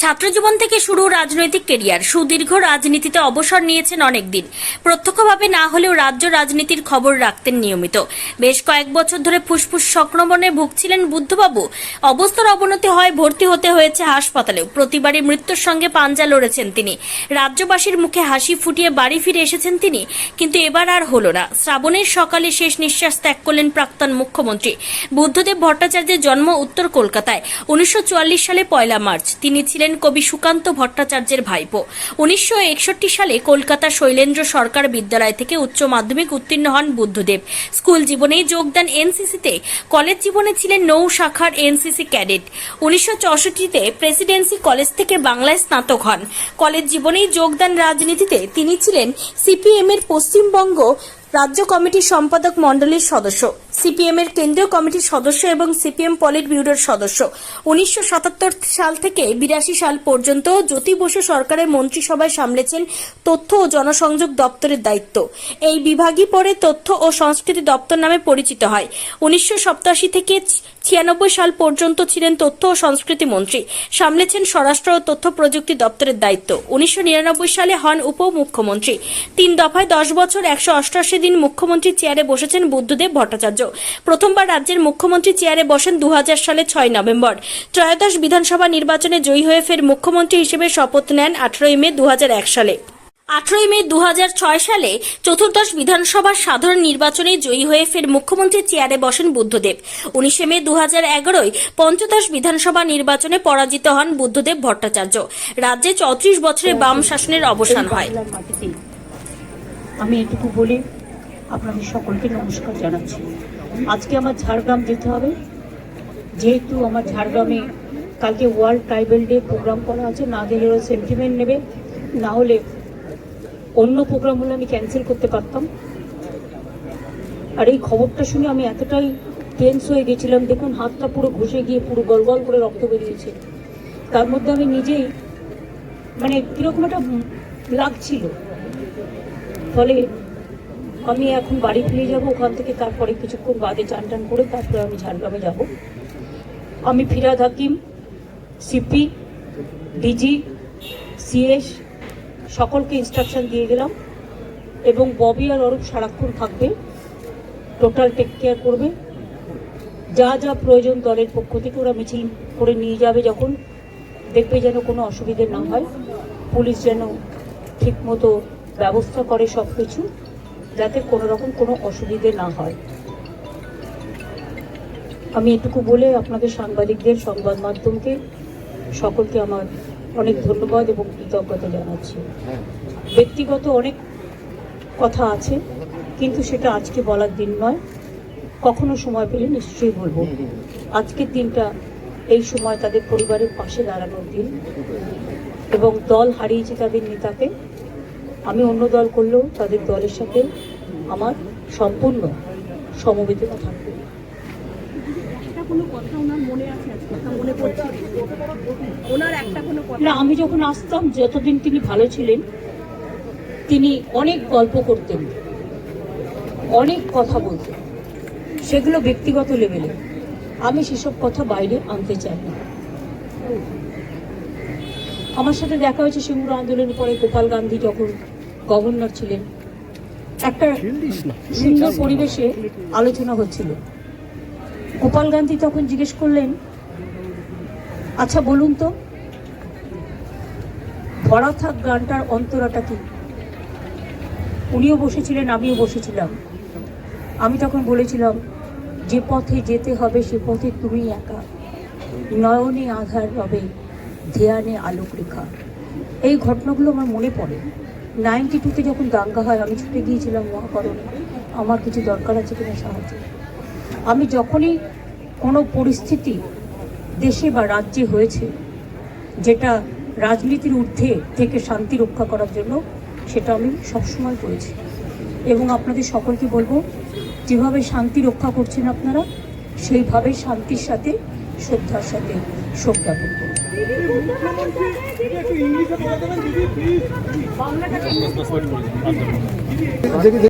ছাত্রজীবন থেকে শুরু রাজনৈতিক কেরিয়ার, সুদীর্ঘ রাজনীতিতে অবসর নিয়েছেন অনেকদিন। প্রত্যক্ষভাবে না হলেও রাজ্য রাজনীতির খবর রাখতেন নিয়মিত। বেশ কয়েক বছর ধরে ফুসফুস সংক্রমণে ভুগছিলেন বুদ্ধবাবু। অবস্থার অবনতি হয়, ভর্তি হতে হয়েছে হাসপাতালেও। প্রতিবারই মৃত্যুর সঙ্গে পাঞ্জা লড়েছেন তিনি। রাজ্যবাসীর মুখে হাসি ফুটিয়ে বাড়ি ফিরে এসেছেন তিনি, কিন্তু এবার আর হলো না। শ্রাবণের সকালে শেষ নিঃশ্বাস ত্যাগ করলেন প্রাক্তন মুখ্যমন্ত্রী। বুদ্ধদেব ভট্টাচার্যের জন্ম উত্তর কলকাতায় 1944 সালে 1 মার্চ। তিনি ছিলেন কবি সুকান্ত ভট্টাচার্যের ভাইপো। 1961 সালে কলকাতা শৈলেন্দ্র সরকার বিদ্যালয় থেকে উচ্চ মাধ্যমিক উত্তীর্ণ হন বুদ্ধদেব। স্কুল জীবনেই যোগ দেন এনসিসিতে। কলেজ জীবনে ছিলেন নৌ শাখার এনসিসি ক্যাডেট। 1964-তে প্রেসিডেন্সি কলেজ থেকে বাংলায় স্নাতক হন। কলেজ জীবনেই যোগ দেন রাজনীতিতে। তিনি ছিলেন সিপিএম এর পশ্চিমবঙ্গ রাজ্য কমিটির সম্পাদক মণ্ডলীর সদস্য, সিপিএম এর কেন্দ্রীয় কমিটির সদস্য এবং সিপিএম পলিট ব্যুরোর সদস্য। 1977 সাল থেকে 82 সাল পর্যন্ত জ্যোতি বসু সরকারের মন্ত্রিসভায় সামলেছেন তথ্য ও জনসংযোগ দপ্তরের দায়িত্ব। এই বিভাগই পরে তথ্য ও সংস্কৃতি দপ্তর নামে পরিচিত হয়। 1987 থেকে 96 সাল পর্যন্ত ছিলেন তথ্য ও সংস্কৃতি মন্ত্রী। সামলেছেন স্বরাষ্ট্র ও তথ্য প্রযুক্তি দপ্তরের দায়িত্ব। 1999 সালে হন উপমুখ্যমন্ত্রী। 3 দফায় 10 বছর 188 দিন মুখ্যমন্ত্রী চেয়ারে বসেছেন বুদ্ধদেব ভট্টাচার্য। প্রথমবার রাজ্যের মুখ্যমন্ত্রী চেয়ারে বসেন 2000 সালে 6 নভেম্বর। ত্রয়োদশ বিধানসভা নির্বাচনে জয়ী হয়ে ফের মুখ্যমন্ত্রী হিসেবে শপথ নেন 18 মে 2001 সালে। 18 মে 2006 সালে চতুর্দশ বিধানসভার সাধারণ নির্বাচনে জয়ী হয়ে ফের মুখ্যমন্ত্রী চেয়ারে বসেন বুদ্ধদেব। 19 মে 2011 পঞ্চদশ বিধানসভা নির্বাচনে পরাজিত হন বুদ্ধদেব ভট্টাচার্য। রাজ্যে 34 বছরের বাম শাসনের অবসান হয়। আমি এটুকু বলে আপনাদের সকলকে নমস্কার জানাচ্ছি। আজকে আমার ঝাড়গ্রাম যেতে হবে, যেহেতু আমার ঝাড়গ্রামে কালকে ওয়ার্ল্ড ট্রাইবেল ডে প্রোগ্রাম করা আছে। না গেলে ওরা সেন্টিমেন্ট নেবে, না হলে অন্য প্রোগ্রাম হলে আমি ক্যান্সেল করতে পারতাম। আর এই খবরটা শুনে আমি এতটাই টেন্স হয়ে গেছিলাম, দেখুন হাতটা পুরো ঘষে গিয়ে পুরো গলগল করে রক্ত বেরিয়েছে। তার মধ্যে আমি নিজেই মানে কীরকম একটা লাগছিল। ফলে আমি এখন বাড়ি ফিরে যাব, ওখান থেকে তারপরে কিছুক্ষণ বাদে চান টান করে তারপরে আমি ঝাড়গ্রামে যাব। আমি ফিরাদ হাকিম, সিপি, ডিজি, সিএস সকলকে ইনস্ট্রাকশন দিয়ে গেলাম, এবং ববি আর অরূপ সারাক্ষণ থাকবে, টোটাল টেক কেয়ার করবে। যা যা প্রয়োজন দলের পক্ষ থেকে ওরা মিছিল করে নিয়ে যাবে, যখন দেখবে যেন কোনো অসুবিধে না হয়। পুলিশ যেন ঠিকমতো ব্যবস্থা করে সব কিছু, যাতে কোনো রকম কোনো অসুবিধে না হয়। আমি এটুকু বলে আপনাদের সাংবাদিকদের, সংবাদ মাধ্যমকে সকলকে আমার অনেক ধন্যবাদ এবং কৃতজ্ঞতা জানাচ্ছি। ব্যক্তিগত অনেক কথা আছে, কিন্তু সেটা আজকে বলার দিন নয়, কখনো সময় পেলে নিশ্চয়ই বলবো। আজকের দিনটা এই সময় তাদের পরিবারের পাশে দাঁড়ানোর দিন, এবং দল হারিয়েছে তাদের নেতাকে। আমি অন্য দল করলেও তাদের দলের সাথে আমার সম্পূর্ণ সমবেদনা থাকবে। না, আমি যখন আসতাম, যতদিন তিনি ভালো ছিলেন, তিনি অনেক গল্প করতেন, অনেক কথা বলতেন, সেগুলো ব্যক্তিগত লেভেলে। আমি সেসব কথা বাইরে আনতে চাই না। আমার সাথে দেখা হয়েছে সিঙ্গুর আন্দোলনের পরে, গোপাল গান্ধী যখন গভর্নর ছিলেন, একটা সুন্দর পরিবেশে আলোচনা হচ্ছিল। গোপাল গান্ধী তখন জিজ্ঞেস করলেন, আচ্ছা বলুন তো, ভরা থাক গানটার অন্তরাটা কি? উনিও বসেছিলেন, আমিও বসেছিলাম। আমি তখন বলেছিলাম, যে পথে যেতে হবে সে পথে তুমি একা, নয়নে আধার রবে, ধ্যানে আলোক রেখা। এই ঘটনাগুলো আমার মনে পড়ে। 92-তে যখন দাঙ্গা হয়, আমি ছুটে গিয়েছিলাম মহাকরণে, আমার কিছু দরকার আছে কিনা সাহায্য। আমি যখনই কোনো পরিস্থিতি দেশে বা রাজ্যে হয়েছে যেটা রাজনীতির ঊর্ধ্বে থেকে শান্তি রক্ষা করার জন্য, সেটা আমি সবসময় করেছি। এবং আপনাদের সকলকে বলবো, যেভাবে শান্তি রক্ষা করছেন আপনারা, সেইভাবে শান্তির সাথে, শ্রদ্ধার সাথে শোক জ্ঞাপন করুন।